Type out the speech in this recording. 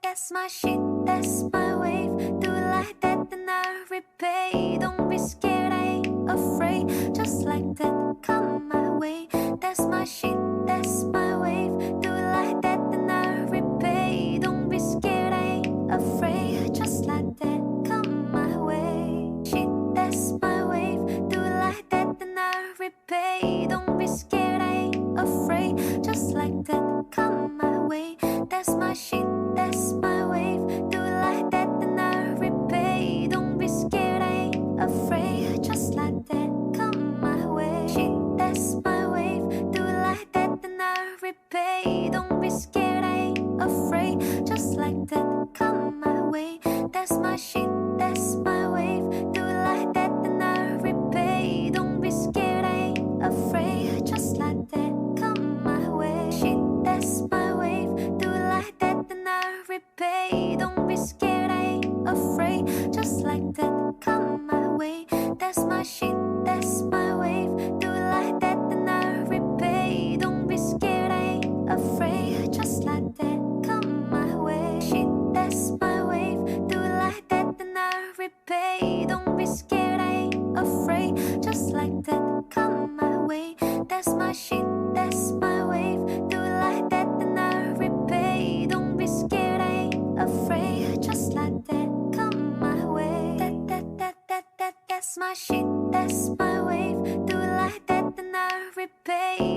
That's my shit, that's my wave. Do it like that, then I repay. Don't be scared, I ain't afraid. Just like that, come my way. That's my shit, that's my wave. Do it like that, then I repay. Don't be scared, I ain't afraid. Just like that, come my way. Shit, that's my wave. Do it like that, then I repay. Don't be scared, I ain't afraid. Just like that, come my way. That's my shit, that's my wave. Do it like that, then I repay. Don't be scared, I ain't afraid. Just like that, come my way. Shit, that's my wave. Do it like that, then I repay. Don't be scared, I ain't afraid. Just like that, come my way. That's my shit, that's my wave. Do it like that, then I repay. Don't be scared, I ain't afraid. Just like that, come my way. Shit, that's my wave. Do it like that, then I repay. Don't be scared, I ain't afraid. Just like that, come my way. That's my shit, that's my wave. Do it like that, then I repay. Don't be scared, I ain't afraid. Just like that, come my way. Shit, that's my wave. Do it like that, then I repay. Don't be scared, I ain't afraid. Just like that, come my way. That's my shit, that's my wave. Do it like that, then I repay. Don't be scared, I ain't afraid. Just like that, come my way. That's my shit, that's my wave. Do it like that, then I repay.